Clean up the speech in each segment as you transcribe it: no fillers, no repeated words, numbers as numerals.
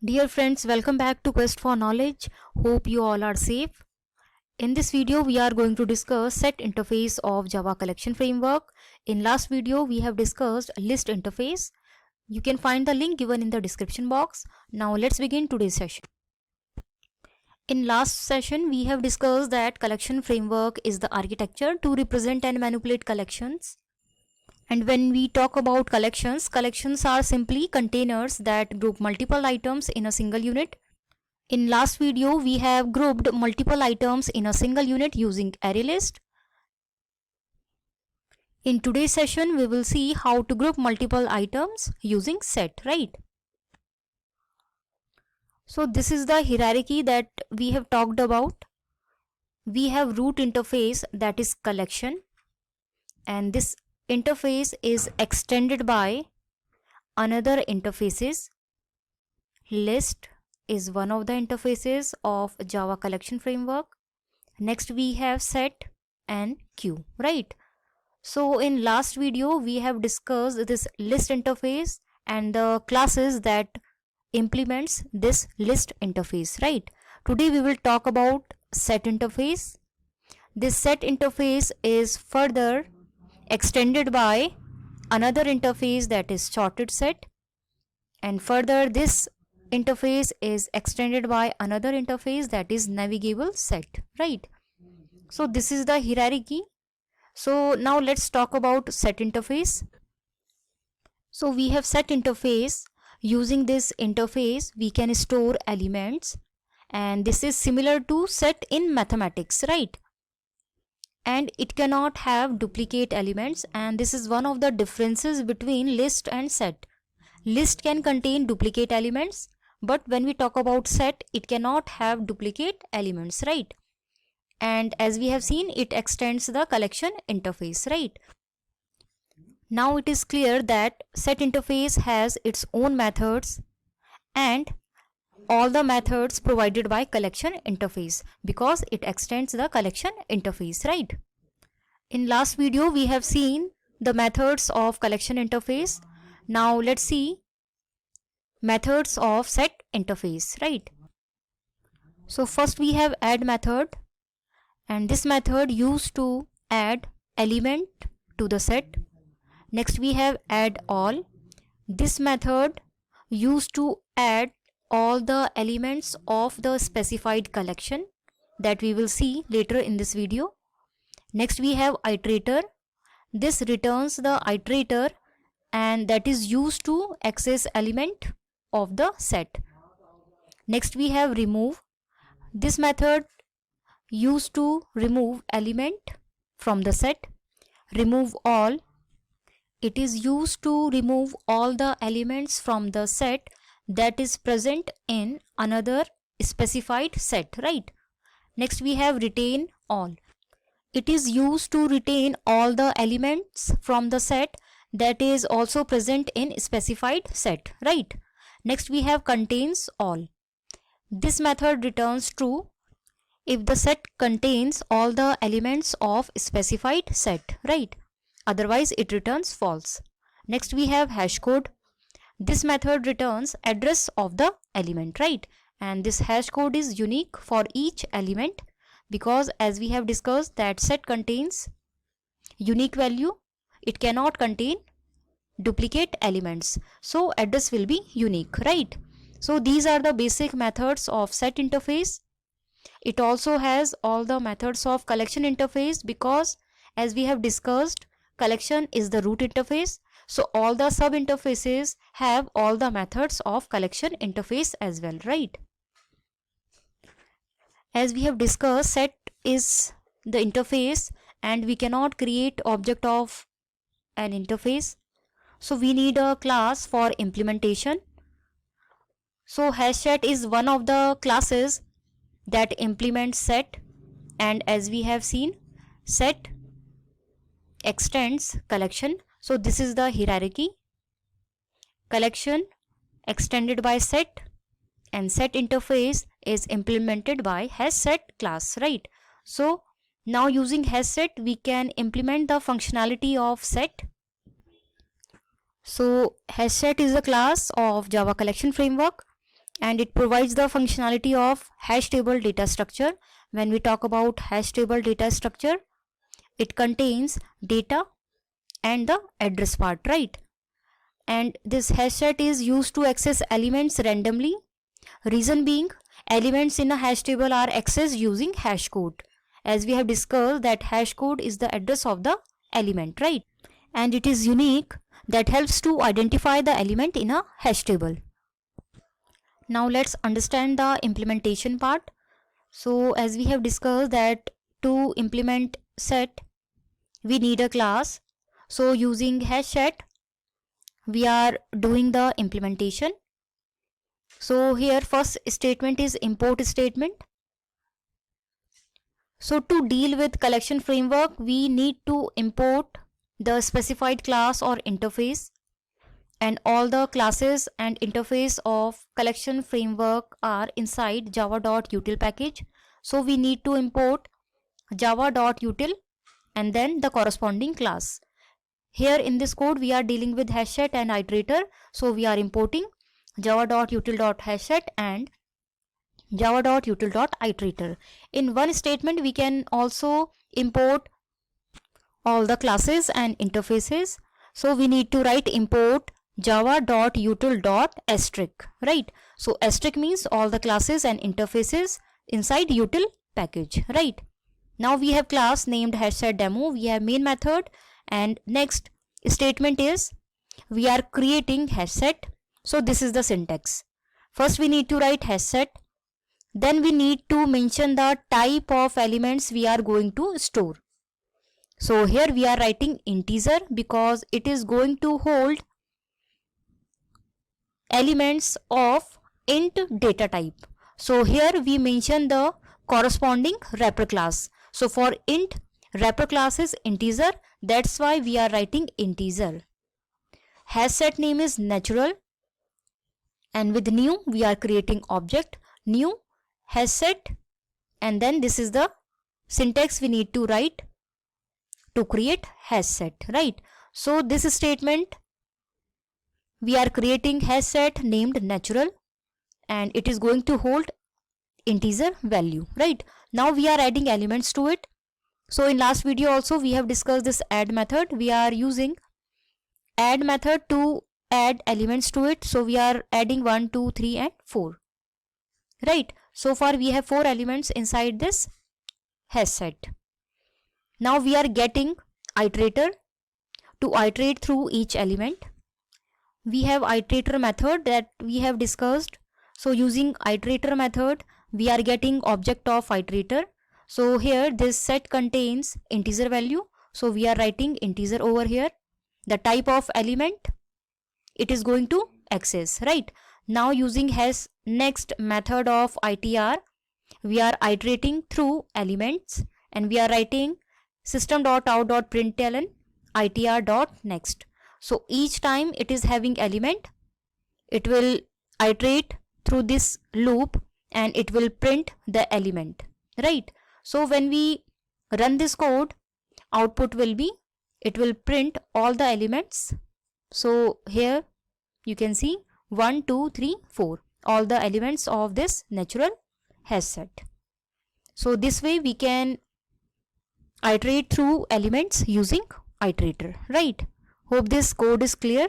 Dear friends, welcome back to Quest for Knowledge. Hope you all are safe. In this video, we are going to discuss set interface of Java collection framework. In last video, we have discussed list interface. You can find the link given in the description box. Now let's begin today's session. In last session, we have discussed that collection framework is the architecture to represent and manipulate collections. And when we talk about collections are simply containers that group multiple items in a single unit. In last video, we have grouped multiple items in a single unit using array list. In today's session, we will see how to group multiple items using set, right? So this is the hierarchy that we have talked about. We have root interface, that is collection, and this interface is extended by another interfaces. List is one of the interfaces of Java collection framework. Next we have set and queue, right? So in last video we have discussed this list interface and the classes that implements this list interface, right? Today we will talk about set interface. This set interface is further extended by another interface, that is sorted set, and further this interface is extended by another interface, that is navigable set, right? So this is the hierarchy. So now let's talk about set interface. So we have set interface. Using this interface we can store elements, and this is similar to set in mathematics, right? And it cannot have duplicate elements, and this is one of the differences between list and set. List can contain duplicate elements, but when we talk about set, it cannot have duplicate elements, right? And as we have seen, it extends the collection interface, right? Now it is clear that set interface has its own methods and all the methods provided by collection interface because it extends the collection interface, right? In last video we have seen the methods of collection interface. Now let's see methods of set interface, right? So first we have add method, and this method used to add element to the set. Next we have add all. This method used to add all the elements of the specified collection that we will see later in this video. Next we have iterator. This returns the iterator, and that is used to access element of the set. Next we have remove. This method used to remove element from the set. Remove all. It is used to remove all the elements from the set that is present in another specified set, right? Next we have retain all. It is used to retain all the elements from the set that is also present in specified set, right? Next we have contains all. This method returns true if the set contains all the elements of specified set, right? Otherwise it returns false. Next we have hash code. This method returns address of the element, right? And this hash code is unique for each element because as we have discussed that set contains unique value, it cannot contain duplicate elements, so address will be unique, right? So these are the basic methods of set interface. It also has all the methods of collection interface because as we have discussed, collection is the root interface, so all the sub interfaces have all the methods of collection interface as well, right? As we have discussed, set is the interface and we cannot create object of an interface, so we need a class for implementation. So hash set is one of the classes that implements set, and as we have seen, set extends collection. So this is the hierarchy: collection extended by set, and set interface is implemented by hash set class, right? So now using hash set we can implement the functionality of set. So hash set is a class of Java collection framework and it provides the functionality of hash table data structure. When we talk about hash table data structure, it contains data and the address part, right? And this hash set is used to access elements randomly. Reason being, elements in a hash table are accessed using hash code. As we have discussed that hash code is the address of the element, right? And it is unique, that helps to identify the element in a hash table. Now let's understand the implementation part. So as we have discussed that to implement set, we need a class. So using hash set, we are doing the implementation. So here first statement is import statement. So to deal with collection framework, we need to import the specified class or interface, and all the classes and interface of collection framework are inside java.util package. So we need to import java.util and then the corresponding class. Here in this code we are dealing with hashset and iterator, so we are importing java.util.hashset and java.util.iterator. In one statement we can also import all the classes and interfaces. So we need to write import java.util.asterisk, right? So asterisk means all the classes and interfaces inside util package, right? Now we have class named hashsetDemo, we have main method, and next statement is we are creating hashset. So this is the syntax. First we need to write hashset, then we need to mention the type of elements we are going to store. So here we are writing integer because it is going to hold elements of int data type. So here we mention the corresponding wrapper class. So for int, wrapper class is integer, that's why we are writing integer. Hashset name is natural, and with new we are creating object new hashset, and then this is the syntax we need to write to create hashset, right? So this statement, we are creating hashset named natural and it is going to hold integer value, right? Now we are adding elements to it. So in last video also we have discussed this add method. We are using add method to add elements to it. So we are adding 1, 2, 3 and 4, right? So far we have 4 elements inside this hashset. Now we are getting iterator to iterate through each element. We have iterator method that we have discussed. So using iterator method we are getting object of iterator. So here this set contains integer value, so we are writing integer over here. The type of element it is going to access, right? Now using hash next method of itr, we are iterating through elements and we are writing system.out.println itr.next. So each time it is having element, it will iterate through this loop and it will print the element, right? So when we run this code, output will be, it will print all the elements. So here you can see 1, 2, 3, 4, all the elements of this natural hashset. So this way we can iterate through elements using iterator, right? Hope this code is clear.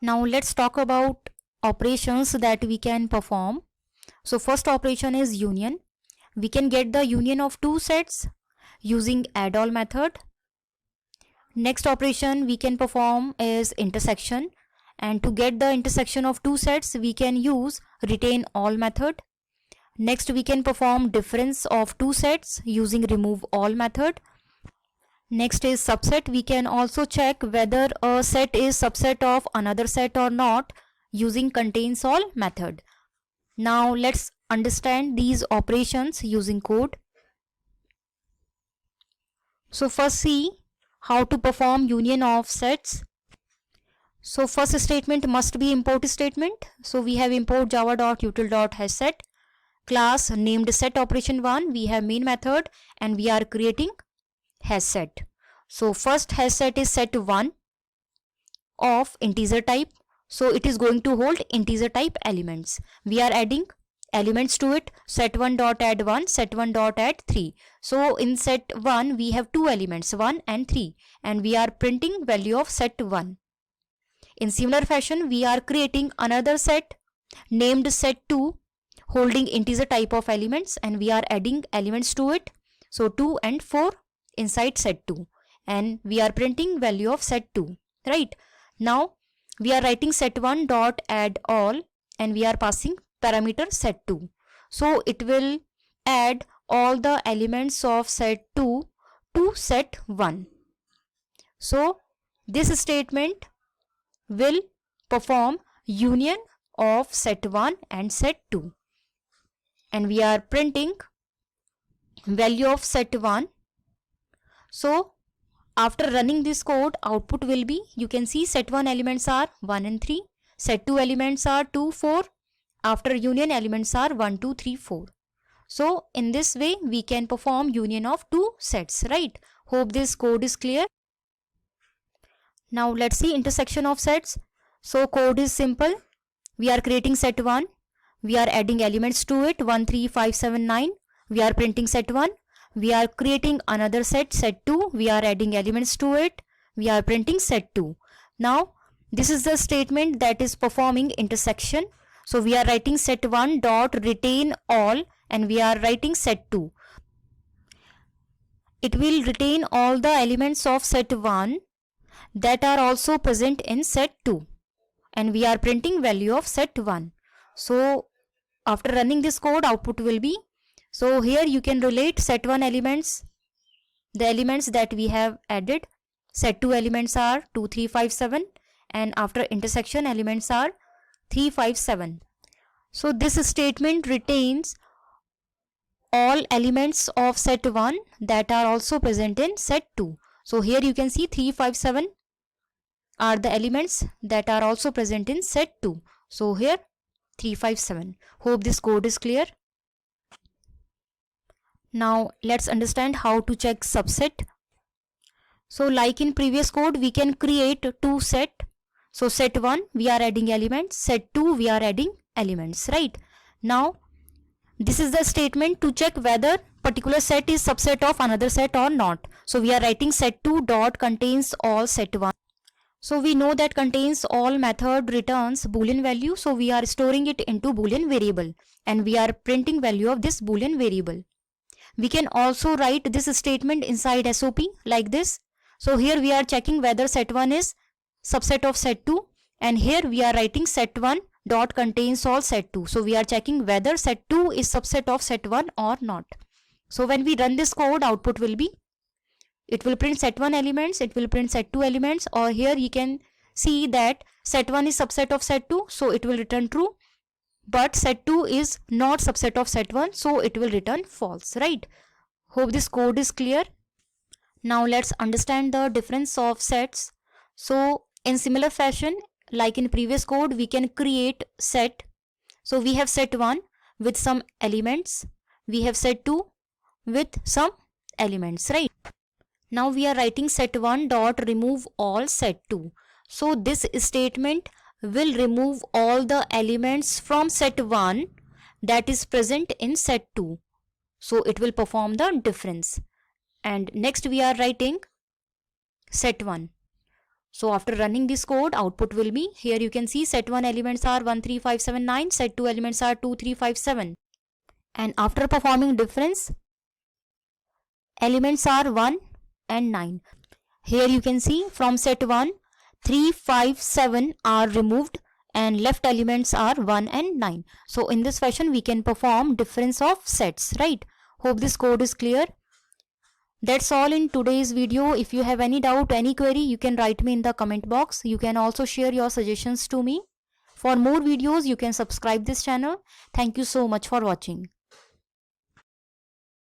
Now let's talk about operations that we can perform. So first operation is union. We can get the union of two sets using add-all method. Next operation we can perform is intersection, and to get the intersection of two sets we can use retain all method. Next we can perform difference of two sets using remove all method. Next is subset. We can also check whether a set is subset of another set or not using contains all method. Now let's understand these operations using code. So first see how to perform union of sets. So first statement must be import statement. So we have import java.util.hashset class named set operation 1. We have main method and we are creating hashset. So first hashset is set 1 of integer type. So it is going to hold integer type elements. We are adding elements to it. Set1 dot add 1, set1 dot add 3. So in set1 we have two elements, 1 and 3, and we are printing value of set1. In similar fashion, we are creating another set named set2 holding integer type of elements, and we are adding elements to it. So 2 and 4 inside set2, and we are printing value of set2, right? Now we are writing set1 dot add all, and we are passing parameter set2. So it will add all the elements of set2 to set1. So this statement will perform union of set1 and set2, and we are printing value of set1. So after running this code, output will be, you can see set1 elements are 1 and 3, set2 elements are 2, 4, after union elements are 1, 2, 3, 4. So in this way we can perform union of two sets, right? Hope this code is clear. Now let's see intersection of sets. So code is simple. We are creating set1, we are adding elements to it, 1, 3, 5, 7, 9. We are printing set1. We are creating another set, set2. We are adding elements to it. We are printing set2. Now this is the statement that is performing intersection. So we are writing set1 dot retain all, and we are writing set2. It will retain all the elements of set1 that are also present in set2, and we are printing value of set1. So after running this code, output will be, so here you can relate set1 elements, the elements that we have added. Set2 elements are 2, 3, 5, 7, and after intersection elements are 3, 5, 7. So this statement retains all elements of set1 that are also present in set2. So here you can see 3, 5, 7 are the elements that are also present in set2. So here 3, 5, 7. Hope this code is clear. Now let's understand how to check subset. So like in previous code, we can create two set. So set1 we are adding elements, set2 we are adding elements, right? Now this is the statement to check whether particular set is subset of another set or not. So we are writing set2 dot contains all set1. So we know that contains all method returns boolean value, so we are storing it into boolean variable, and we are printing value of this boolean variable. We can also write this statement inside SOP like this. So here we are checking whether set1 is subset of set2, and here we are writing set1 dot contains all set2. So we are checking whether set2 is subset of set1 or not. So when we run this code, output will be, it will print set1 elements, it will print set2 elements, or here you can see that set1 is subset of set2, so it will return true, but set2 is not subset of set1, so it will return false, right? Hope this code is clear. Now let's understand the difference of sets. So in similar fashion, like in previous code, we can create set. So we have set1 with some elements, we have set2 with some elements, right? Now we are writing set1 dot remove all set2. So this statement will remove all the elements from set1 that is present in set2. So it will perform the difference. And next we are writing set1. So after running this code, output will be, here you can see set1 elements are 1, 3, 5, 7, 9, set2 elements are 2, 3, 5, 7. And after performing difference, elements are 1 and 9. Here you can see from set1, 3, 5, 7 are removed and left elements are 1 and 9. So in this fashion we can perform difference of sets, right? Hope this code is clear. That's all in today's video. If you have any doubt, any query, you can write me in the comment box. You can also share your suggestions to me. For more videos, you can subscribe this channel. Thank you so much for watching.